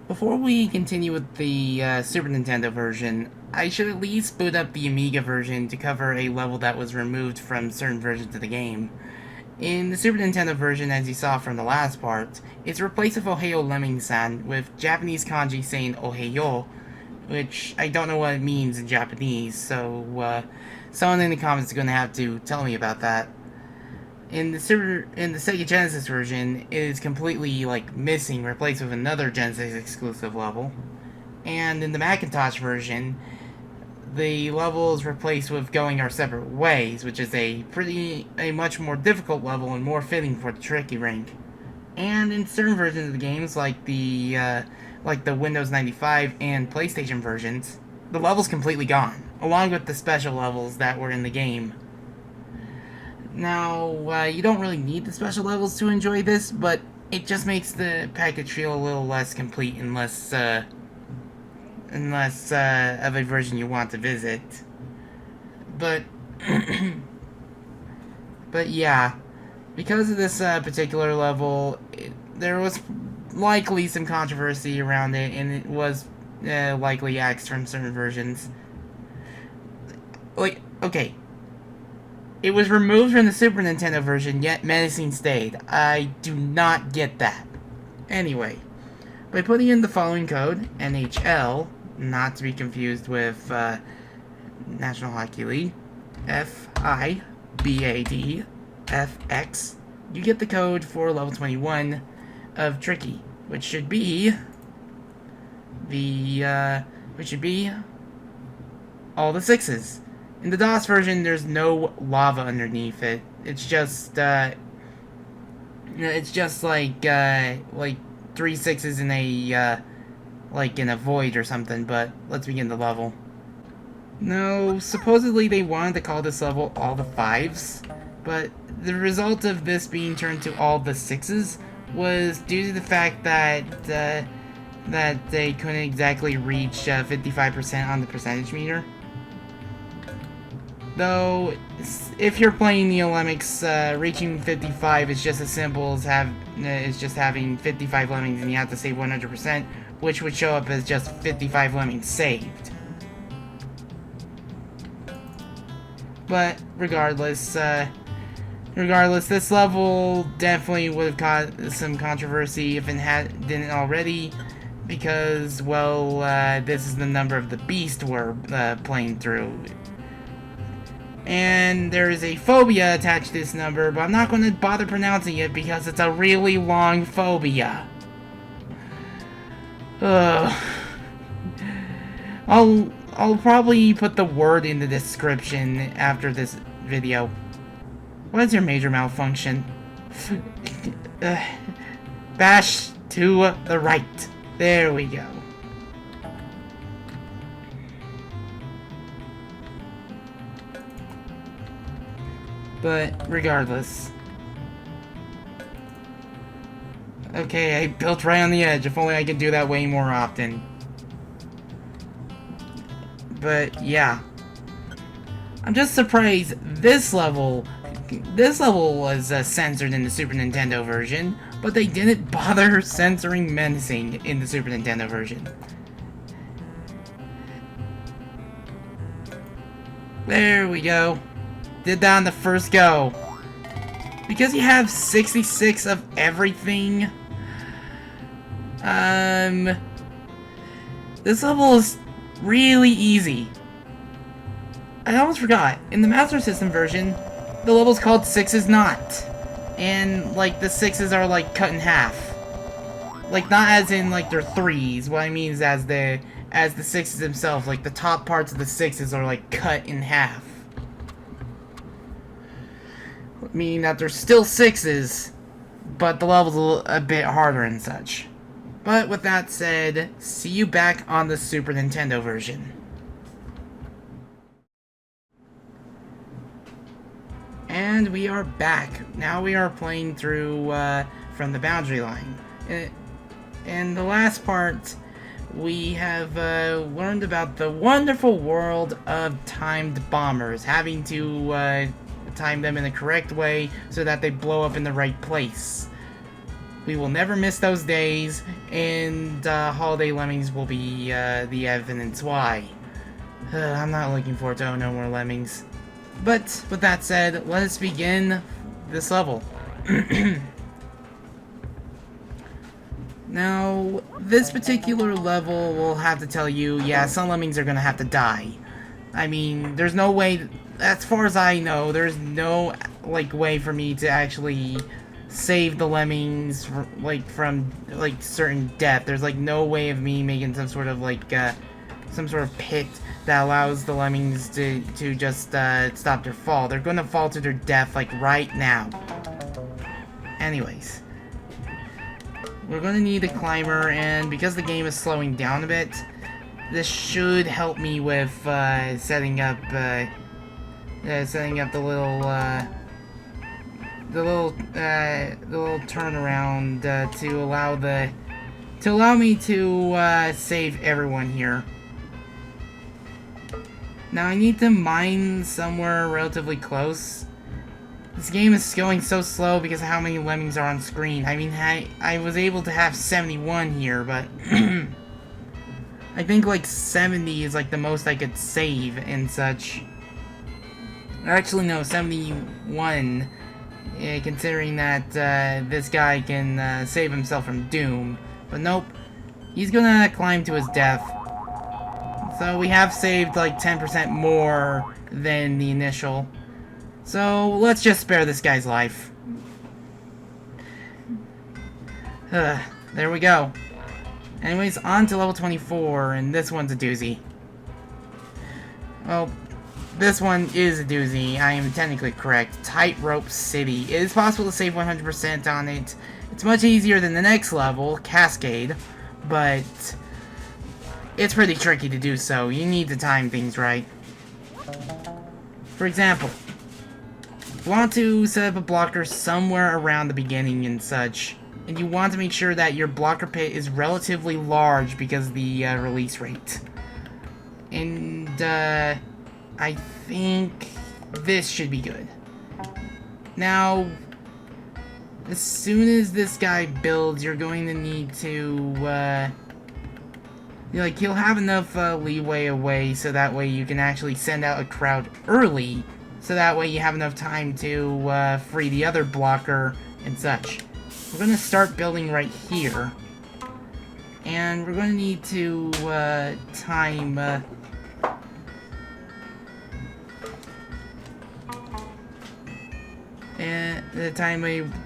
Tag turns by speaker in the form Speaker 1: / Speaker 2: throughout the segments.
Speaker 1: Before we continue with the Super Nintendo version, I should at least boot up the Amiga version to cover a level that was removed from certain versions of the game. In the Super Nintendo version, as you saw from the last part, it's replaced with Oheyo Lemming-san with Japanese kanji saying Oheyo, which I don't know what it means in Japanese, so someone in the comments is going to have to tell me about that. In the Sega Genesis version, it is completely missing, replaced with another Genesis exclusive level. And in the Macintosh version, the level is replaced with Going Our Separate Ways, which is a much more difficult level and more fitting for the tricky rank. And in certain versions of the games, like the Windows 95 and PlayStation versions, the level's completely gone, along with the special levels that were in the game. Now, you don't really need the special levels to enjoy this, but it just makes the package feel a little less complete unless of a version you want to visit. But, but yeah, because of this particular level, there was likely some controversy around it, and it was likely axed from certain versions. Okay. It was removed from the Super Nintendo version, yet menacing stayed. I do not get that. Anyway, by putting in the following code, NHL, not to be confused with National Hockey League, FIBADFX, you get the code for level 21 of Tricky, which should be all the sixes. In the DOS version, there's no lava underneath it. It's just like 3 sixes in a in a void or something. But let's begin the level. No, supposedly they wanted to call this level all the fives, but the result of this being turned to all the sixes was due to the fact that they couldn't exactly reach 55% on the percentage meter. Though, if you're playing the Lemmings, reaching 55 is just as simple as having 55 Lemmings and you have to save 100%, which would show up as just 55 Lemmings saved. But regardless, this level definitely would have caused some controversy if it didn't already, because, well, this is the number of the beast we're playing through. And there is a phobia attached to this number, but I'm not going to bother pronouncing it because it's a really long phobia. I'll probably put the word in the description after this video. What is your major malfunction? Bash to the right. There we go. But regardless. Okay, I built right on the edge. If only I could do that way more often. But yeah. I'm just surprised this level was censored in the Super Nintendo version, but they didn't bother censoring menacing in the Super Nintendo version. There we go. Did that on the first go. Because you have 66 of everything, this level is really easy. I almost forgot. In the Master System version, the level's called Sixes Not. And, the sixes are, cut in half. Not as in, they're threes. What I mean is as the sixes themselves, the top parts of the sixes are, cut in half. Meaning that they're still sixes, but the level's a bit harder and such. But with that said, see you back on the Super Nintendo version. And we are back. Now we are playing through from the boundary line. In the last part, we have learned about the wonderful world of timed bombers, having to time them in the correct way so that they blow up in the right place. We will never miss those days, and Holiday Lemmings will be the evidence why. I'm not looking forward to No More Lemmings. But with that said, let us begin this level. Now, this particular level will have to tell you, yeah, some lemmings are gonna have to die. I mean, there's no way, as far as I know, there's no, like, way for me to actually save the lemmings, from certain death. There's, like, no way of me making some sort of, some sort of pit that allows the lemmings to just, stop their fall. They're gonna fall to their death, like, right now. Anyways. We're gonna need a climber, and because the game is slowing down a bit, this should help me with setting up the little turnaround to allow me to save everyone here. Now I need to mine somewhere relatively close. This game is going so slow because of how many lemmings are on screen. I mean, I was able to have 71 here, but I think like 70 is like the most I could save and such. Actually, no, 71, considering that this guy can save himself from doom. But nope, he's gonna climb to his death. So we have saved like 10% more than the initial. So, let's just spare this guy's life. There we go. Anyways, on to level 24, and this one's a doozy. Well, this one is a doozy. I am technically correct. Tightrope City. It is possible to save 100% on it. It's much easier than the next level, Cascade, but it's pretty tricky to do so. You need to time things right. For example, you want to set up a blocker somewhere around the beginning and such, and you want to make sure that your blocker pit is relatively large because of the release rate. And I think this should be good. Now, as soon as this guy builds, you're going to need to he'll have enough leeway away so that way you can actually send out a crowd early. So that way you have enough time to free the other blocker and such. We're going to start building right here. And we're going to need to time a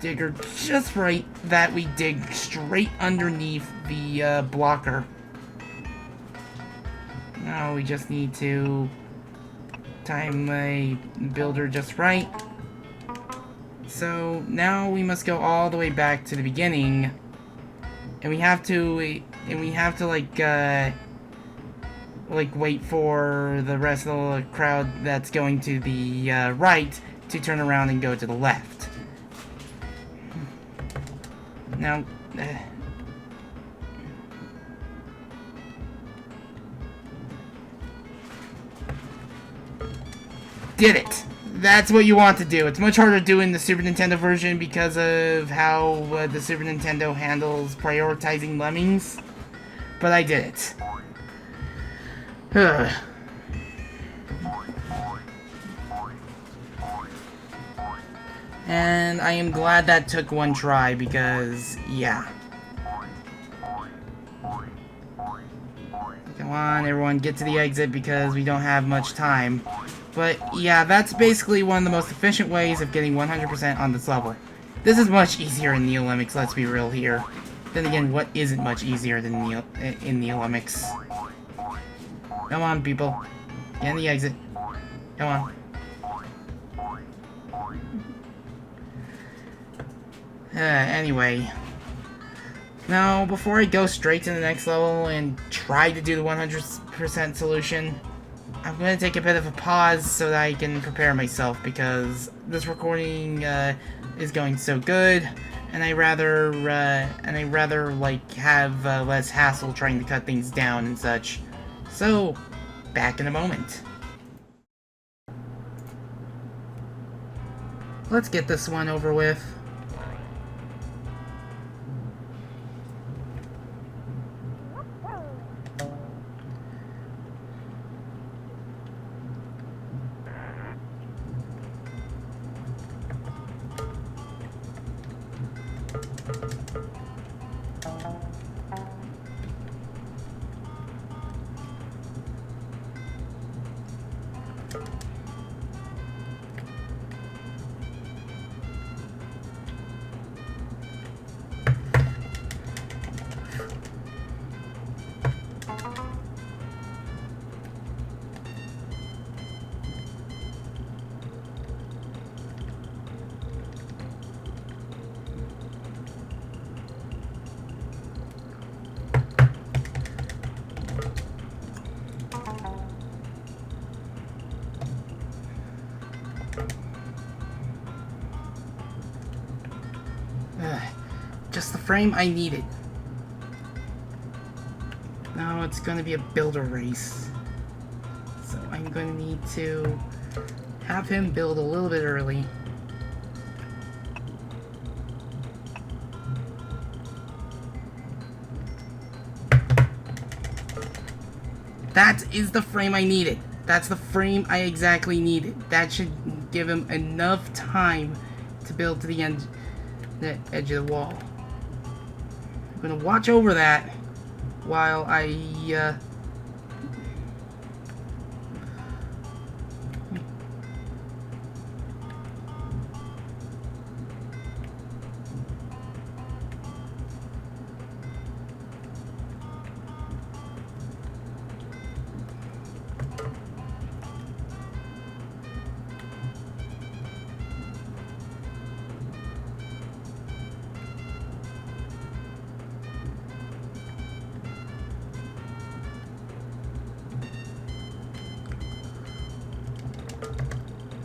Speaker 1: digger just right that we dig straight underneath the blocker. Now we just need to time my builder just right. So now we must go all the way back to the beginning, and we have to wait for the rest of the crowd that's going to the right to turn around and go to the left. Now did it. That's what you want to do. It's much harder to do in the Super Nintendo version because of how the Super Nintendo handles prioritizing lemmings. But I did it. And I am glad that took one try because, yeah. Come on, everyone, get to the exit because we don't have much time. But, yeah, that's basically one of the most efficient ways of getting 100% on this level. This is much easier in Neo Lemmings, let's be real here. Then again, what isn't much easier than in Neo Lemmings? Come on, people. Get in the exit. Come on. Anyway. Now, before I go straight to the next level and try to do the 100% solution, I'm going to take a bit of a pause so that I can prepare myself because this recording is going so good, and I rather like have less hassle trying to cut things down and such. So, back in a moment. Let's get this one over with. Just the frame I needed. Now it's going to be a builder race. So I'm going to need to have him build a little bit early. That is the frame I needed. That's the frame I exactly needed. That should give him enough time to build to the end, the edge of the wall. I'm gonna watch over that while I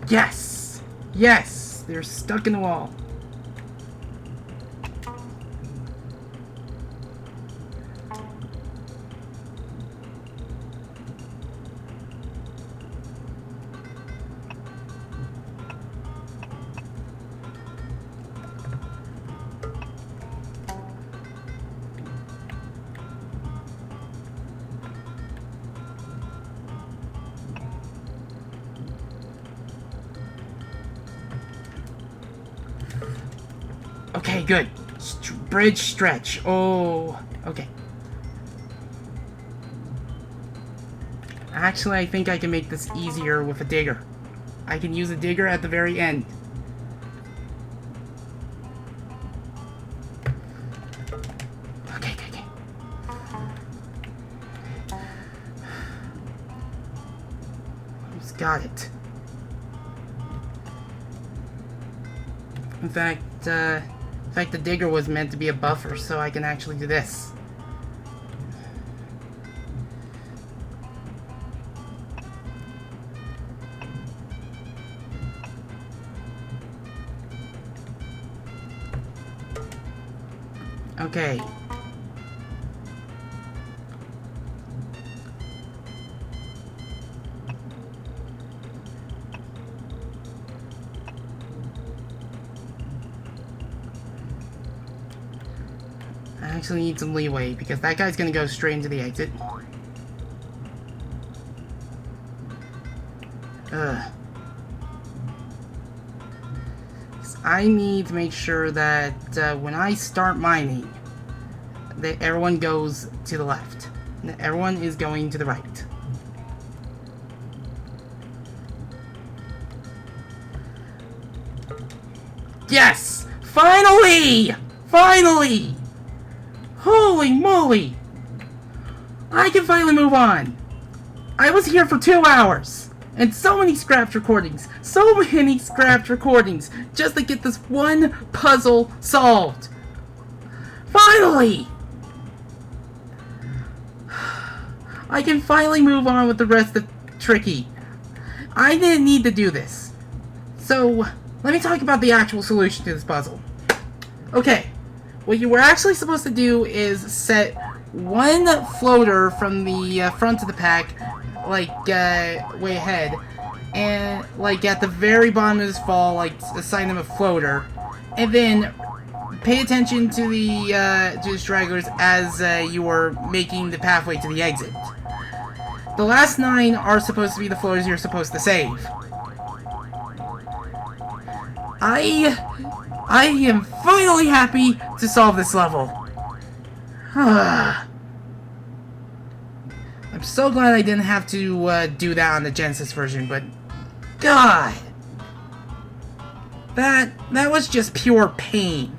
Speaker 1: Yes! Yes! They're stuck in the wall. Okay, good. Bridge stretch. Oh, okay. Actually, I think I can make this easier with a digger. I can use a digger at the very end. Okay, okay, okay. Almost got it. In fact, the digger was meant to be a buffer, so I can actually do this. Okay. I actually need some leeway, because that guy's gonna go straight into the exit. Ugh. I need to make sure that when I start mining, that everyone goes to the left. That everyone is going to the right. Yes! Finally! Finally! Holy moly! I can finally move on! I was here for 2 hours! And so many scrapped recordings! So many scrapped recordings! Just to get this one puzzle solved! Finally! I can finally move on with the rest of Tricky. I didn't need to do this. So, let me talk about the actual solution to this puzzle. Okay. What you were actually supposed to do is set one floater from the front of the pack, like, way ahead, and, like, at the very bottom of this fall, like, assign them a floater, and then pay attention to the stragglers as you were making the pathway to the exit. The last 9 are supposed to be the floaters you're supposed to save. I am finally happy to solve this level. I'm so glad I didn't have to do that on the Genesis version, but God, that was just pure pain.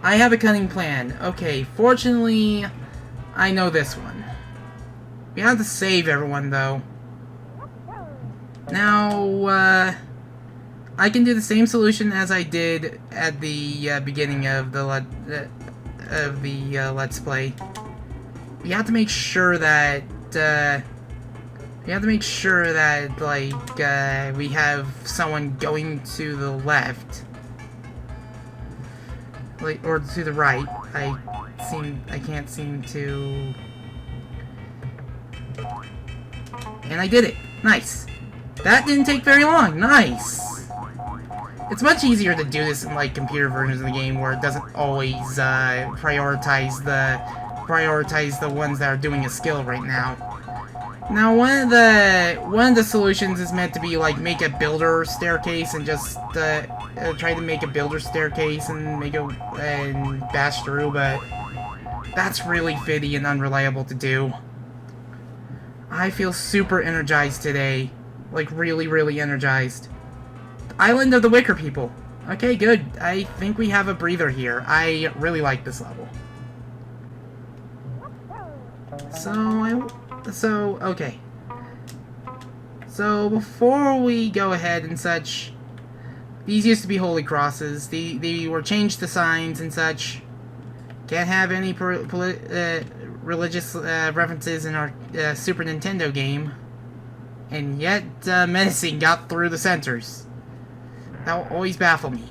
Speaker 1: I have a cunning plan. Okay, fortunately, I know this one. We have to save everyone, though. Now, I can do the same solution as I did at the beginning of the Let's Play. We have to make sure that we have to make sure that, like, we have someone going to the left. Like, or to the right. I can't seem to... And I did it! Nice! That didn't take very long! Nice! It's much easier to do this in, like, computer versions of the game where it doesn't always, prioritize the ones that are doing a skill right now. Now, one of the solutions is meant to be, like, make a builder staircase and just, try to make a builder staircase and and bash through, but that's really fitty and unreliable to do. I feel super energized today. Like, really, really energized. Island of the Wicker People. Okay, good. I think we have a breather here. I really like this level. Okay. So, before we go ahead and such, these used to be holy crosses. They were changed to signs and such. Can't have any religious references in our Super Nintendo game. And yet, menacing got through the censors. That will always baffle me.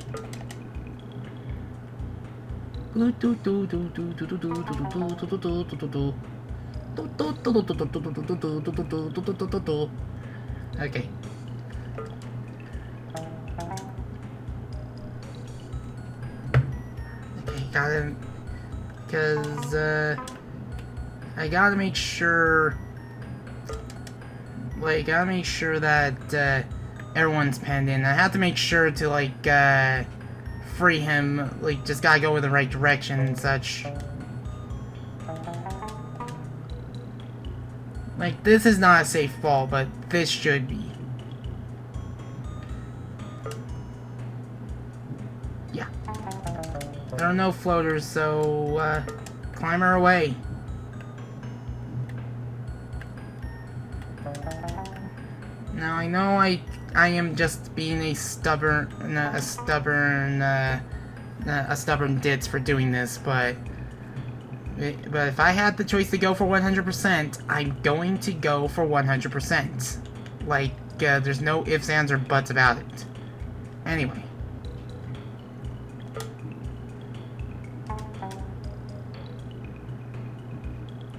Speaker 1: Okay. Okay, because, I gotta make sure... Like, gotta make sure that, everyone's penned in. I have to make sure to, like, free him. Like, just gotta go in the right direction and such. Like, this is not a safe fall, but this should be. Yeah. There are no floaters, so, climb her away. Now, I know I am just being a stubborn ditz for doing this, but if I had the choice to go for 100%, I'm going to go for 100%. Like, there's no ifs, ands, or buts about it. Anyway.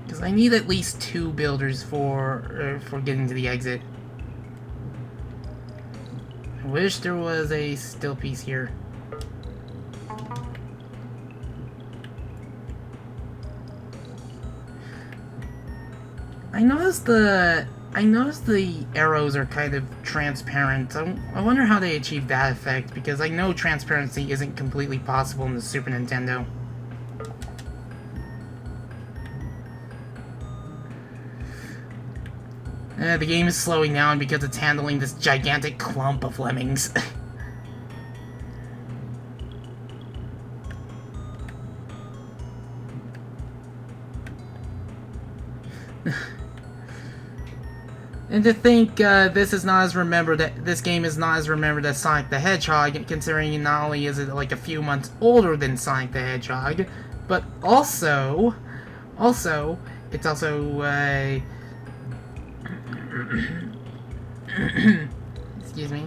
Speaker 1: Because I need at least 2 builders for getting to the exit. I wish there was a still piece here. I noticed the arrows are kind of transparent. I wonder how they achieve that effect, because I know transparency isn't completely possible in the Super Nintendo. The game is slowing down because it's handling this gigantic clump of lemmings. And to think this game is not as remembered as Sonic the Hedgehog, considering not only is it like a few months older than Sonic the Hedgehog, but also it's also excuse me.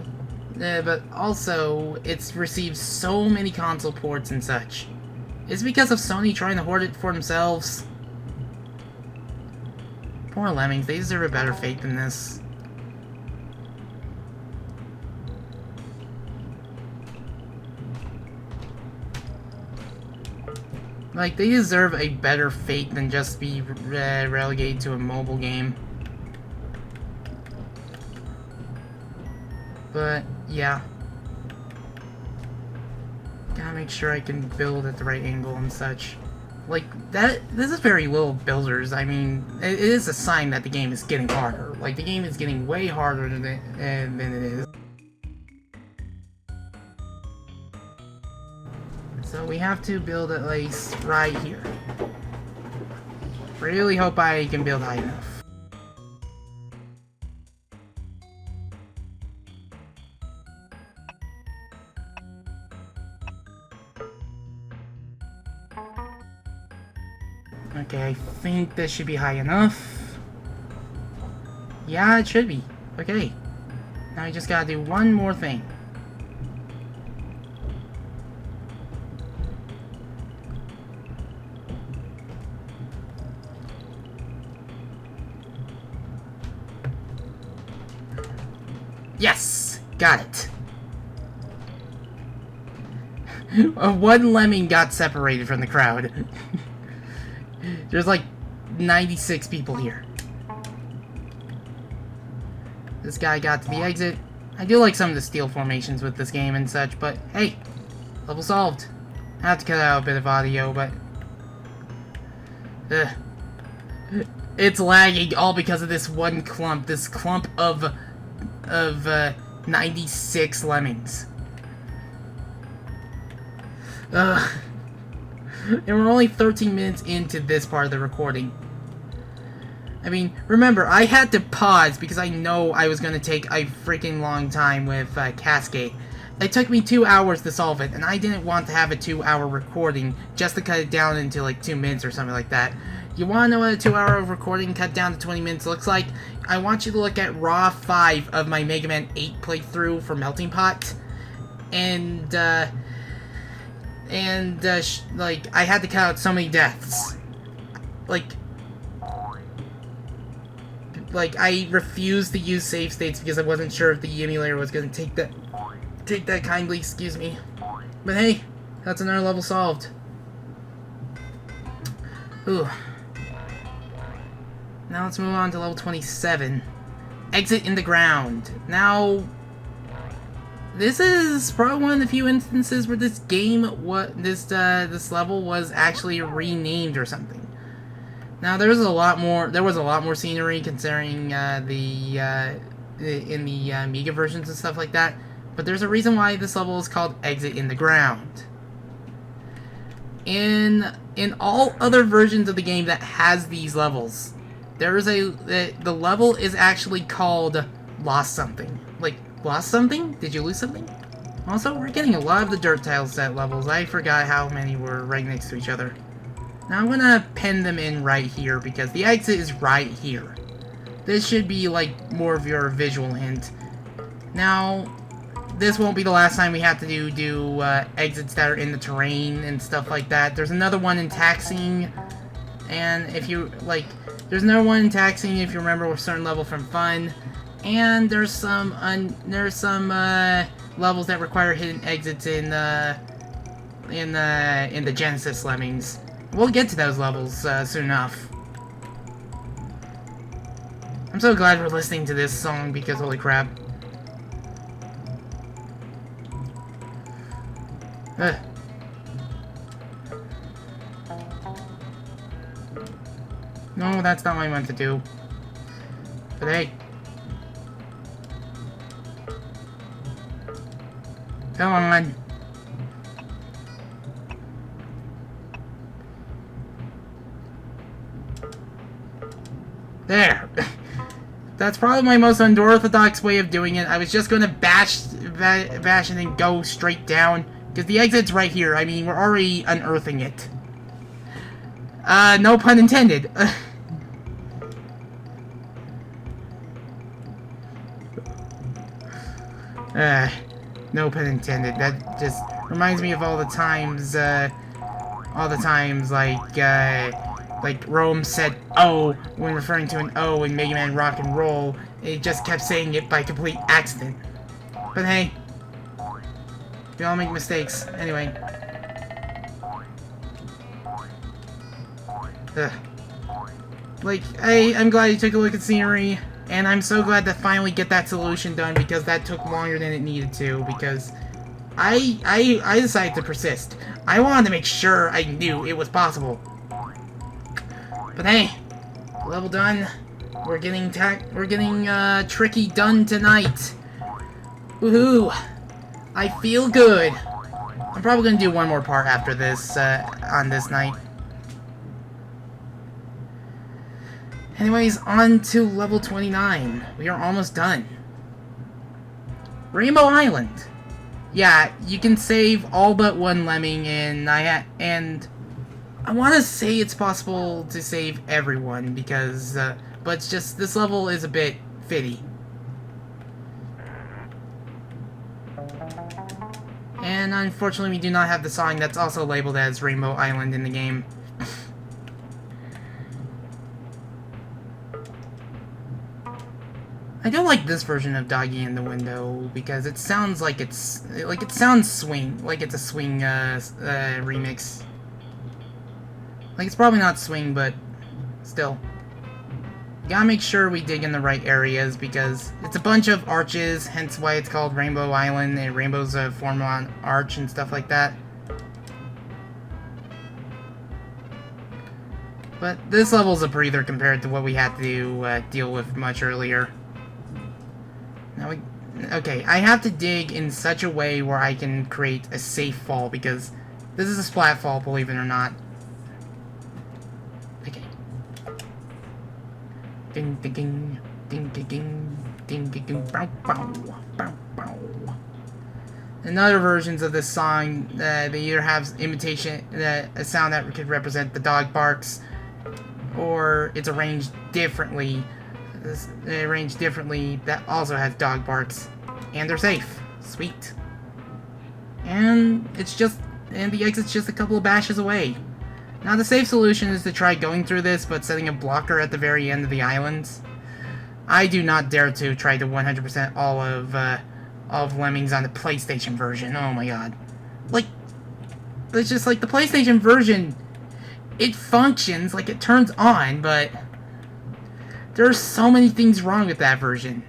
Speaker 1: But also, it's received so many console ports and such. Is it because of Sony trying to hoard it for themselves? Poor Lemmings, they deserve a better fate than this. Like, they deserve a better fate than just be relegated to a mobile game. But, yeah. Gotta make sure I can build at the right angle and such. Like, this is very little builders. I mean, it is a sign that the game is getting harder. Like, the game is getting way harder than it is. So we have to build at least right here. Really hope I can build high enough. Okay, I think this should be high enough. Yeah, it should be. Okay. Now I just gotta do one more thing. Yes! Got it. One lemming got separated from the crowd. There's like 96 people here. This guy got to the exit. I do like some of the steel formations with this game and such, but hey, level solved. I have to cut out a bit of audio, but it's lagging all because of this one clump. This clump of 96 lemmings. And we're only 13 minutes into this part of the recording. I mean, remember, I had to pause because I know I was going to take a freaking long time with Cascade. It took me 2 hours to solve it, and I didn't want to have a 2-hour recording just to cut it down into like 2 minutes or something like that. You want to know what a 2-hour recording cut down to 20 minutes looks like? I want you to look at Raw 5 of my Mega Man 8 playthrough for Melting Pot. And like, I had to cut out so many deaths. Like, I refused to use save states because I wasn't sure if the emulator was going to take that kindly, excuse me. But hey, that's another level solved. Ooh. Now let's move on to level 27. Exit in the ground. Now, this is probably one of the few instances where this game, this level was actually renamed or something. Now there was a lot more scenery considering in the Amiga versions and stuff like that. But there's a reason why this level is called Exit in the Ground. In all other versions of the game that has these levels, the level is actually called Lost Something. Like, lost something? Did you lose something? Also, we're getting a lot of the dirt tile set levels. I forgot how many were right next to each other. Now I'm gonna pen them in right here because the exit is right here. This should be like more of your visual hint. Now, this won't be the last time we have to do exits that are in the terrain and stuff like that. There's another one in taxing, and if you like, there's another one in taxing if you remember a certain level from Fun, and there's some levels that require hidden exits in the Genesis Lemmings. We'll get to those levels soon enough. I'm so glad we're listening to this song because holy crap. No, that's not what I meant to do. But hey. Come on. There. That's probably my most unorthodox way of doing it. I was just going to bash and then go straight down. Because the exit's right here. I mean, we're already unearthing it. No pun intended. No pun intended. That just reminds me of all the times, like Rome said "oh" when referring to an O in Mega Man Rock and Roll. It just kept saying it by complete accident. But hey, we all make mistakes. Anyway. Like, I'm glad you took a look at scenery, and I'm so glad to finally get that solution done because that took longer than it needed to, because I decided to persist. I wanted to make sure I knew it was possible. But hey, level done. We're getting tricky done tonight. Woohoo! I feel good. I'm probably gonna do one more part after this on this night. Anyways, on to level 29. We are almost done. Rainbow Island. Yeah, you can save all but one lemming, and I want to say it's possible to save everyone because, but it's just this level is a bit fitty. And unfortunately, we do not have the song that's also labeled as Rainbow Island in the game. I don't like this version of Doggy in the Window because it sounds like it sounds swing, like it's a swing remix. Like, it's probably not swing, but still. You gotta make sure we dig in the right areas because it's a bunch of arches, hence why it's called Rainbow Island, and rainbows form on arch and stuff like that. But this level's a breather compared to what we had to deal with much earlier. Now okay, I have to dig in such a way where I can create a safe fall because this is a splat fall, believe it or not. Okay. Ding ding ding ding ding ding ding ding ding bow bow bow bow. In other versions of this song, they either have imitation, a sound that could represent the dog barks, or it's arranged differently. That also has dog barks, and they're safe. Sweet. And the exit's just a couple of bashes away. Now the safe solution is to try going through this, but setting a blocker at the very end of the islands. I do not dare to try to 100% all of Lemmings on the PlayStation version. Oh my god. Like, it's just like the PlayStation version, it functions, like it turns on, but there's so many things wrong with that version.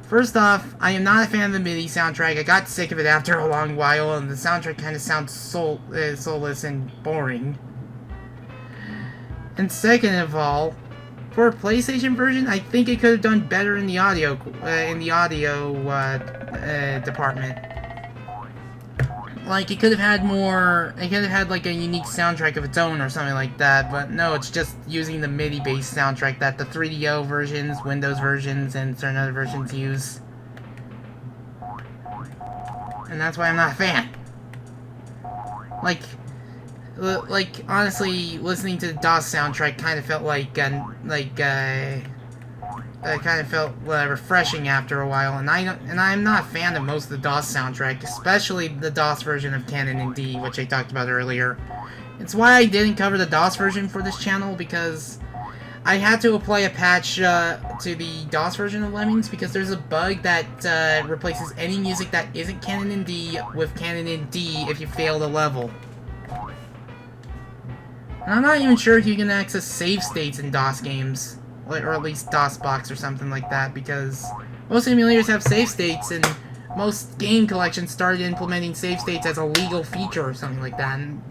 Speaker 1: First off, I am not a fan of the MIDI soundtrack. I got sick of it after a long while, and the soundtrack kind of sounds soulless and boring. And second of all, for a PlayStation version, I think it could have done better in the audio department. Like, it could have had more. It could have had like a unique soundtrack of its own or something like that. But no, it's just using the MIDI-based soundtrack that the 3DO versions, Windows versions, and certain other versions use. And that's why I'm not a fan. Like honestly, listening to the DOS soundtrack kind of felt kind of felt refreshing after a while, and I'm not a fan of most of the DOS soundtrack, especially the DOS version of Canon and D, which I talked about earlier. It's why I didn't cover the DOS version for this channel, because I had to apply a patch to the DOS version of Lemmings, because there's a bug that replaces any music that isn't Canon and D with Canon and D if you fail the level. And I'm not even sure if you can access save states in DOS games, or at least DOSBox or something like that, because most emulators have save states, and most game collections started implementing save states as a legal feature or something like that, and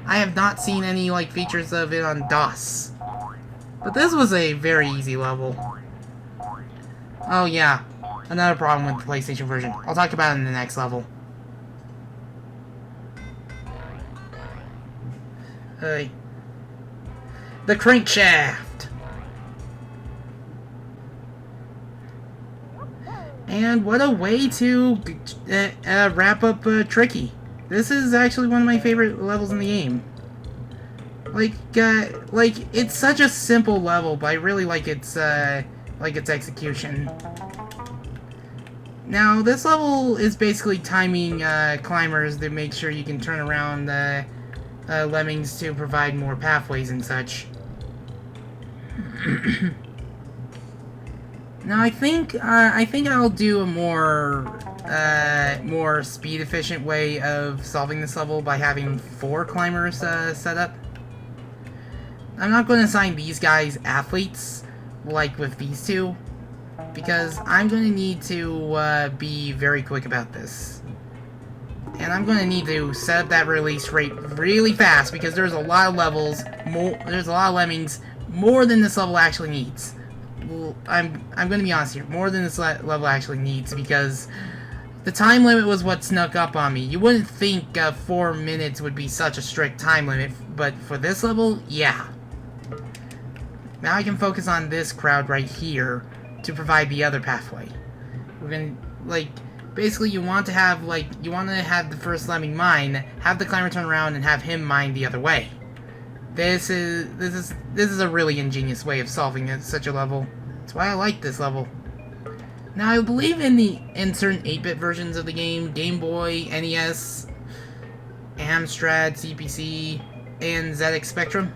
Speaker 1: I have not seen any features of it on DOS. But this was a very easy level. Oh yeah, another problem with the PlayStation version. I'll talk about it in the next level. The crankshaft. And what a way to wrap up Tricky. This is actually one of my favorite levels in the game. It's such a simple level, but I really like its execution. Now, this level is basically timing climbers to make sure you can turn around Lemmings to provide more pathways and such. Now, I think I'll do a more speed efficient way of solving this level by having 4 climbers set up. I'm not going to assign these guys athletes like with these two, because I'm going to need to be very quick about this. And I'm going to need to set up that release rate really fast, because there's a lot of levels, there's a lot of Lemmings, more than this level actually needs. Well, I'm going to be honest here, more than this level actually needs, because the time limit was what snuck up on me. You wouldn't think 4 minutes would be such a strict time limit, but for this level, yeah. Now I can focus on this crowd right here to provide the other pathway. We're going to, basically you want to have the first Lemming mine, have the climber turn around, and have him mine the other way. This is a really ingenious way of solving such a level. That's why I like this level. Now, I believe in certain 8-bit versions of the game, Game Boy, NES, Amstrad, CPC, and ZX Spectrum.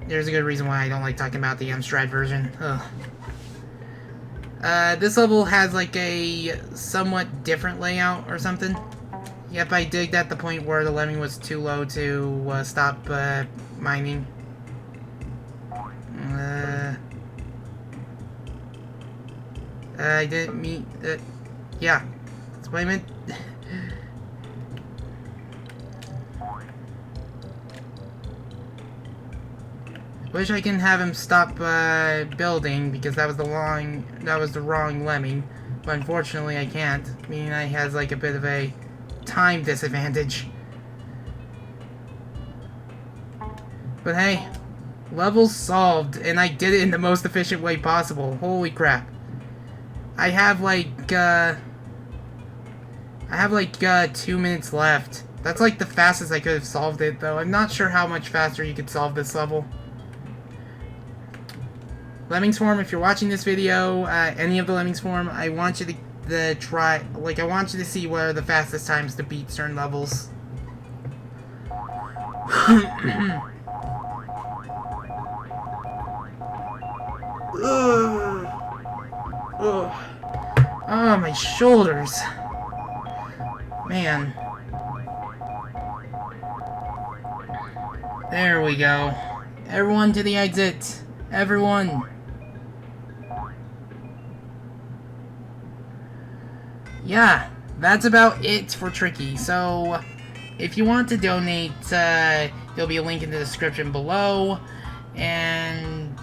Speaker 1: There's a good reason why I don't like talking about the Amstrad version. Ugh. This level has like a somewhat different layout or something. Yep, I digged at the point where the Lemming was too low to stop mining. I didn't mean... yeah, that's what I meant. Wish I can have him stop building, because that was the wrong Lemming. But unfortunately I can't. Meaning I has like a bit of a time disadvantage. But hey, level solved, and I did it in the most efficient way possible. Holy crap. I have like 2 minutes left. That's like the fastest I could have solved it, though. I'm not sure how much faster you could solve this level. Lemmings Forum, if you're watching this video, any of the Lemmings Forum, I want you to try, like, I want you to see what are the fastest times to beat certain levels. Oh, my shoulders. Man. There we go. Everyone to the exit. Everyone. Yeah, that's about it for Tricky. So, if you want to donate, there'll be a link in the description below. And,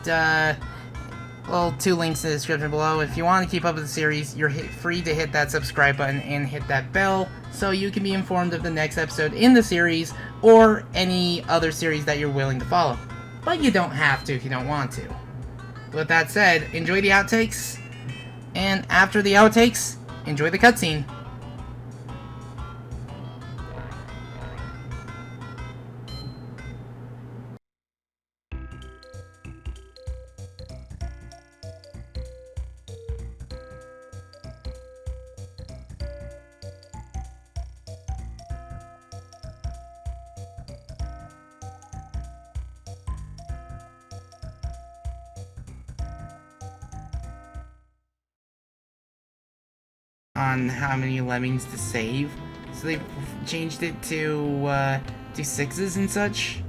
Speaker 1: well, 2 links in the description below. If you want to keep up with the series, you're free to hit that subscribe button and hit that bell so you can be informed of the next episode in the series or any other series that you're willing to follow. But you don't have to if you don't want to. With that said, enjoy the outtakes, and after the outtakes, enjoy the cutscene. On how many Lemmings to save, so they changed it to do 6s and such.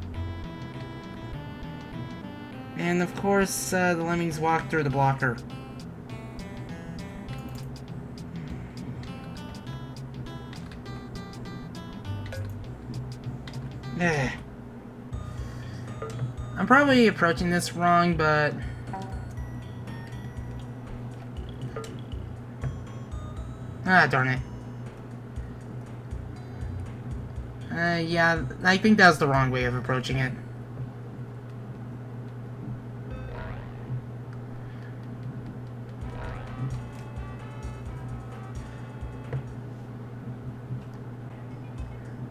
Speaker 1: And of course, the Lemmings walk through the blocker. I'm probably approaching this wrong, but ah, darn it. Yeah, I think that was the wrong way of approaching it.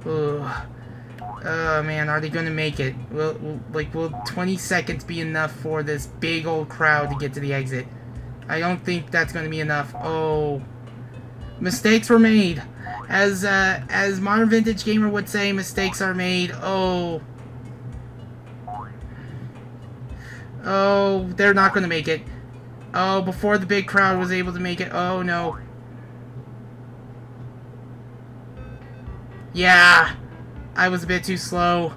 Speaker 1: Ugh. Oh man, are they gonna make it? Will 20 seconds be enough for this big old crowd to get to the exit? I don't think that's gonna be enough. Oh. Mistakes were made. As Modern Vintage Gamer would say, mistakes are made. Oh. Oh, they're not gonna make it. Oh, before the big crowd was able to make it. Oh no. Yeah. I was a bit too slow.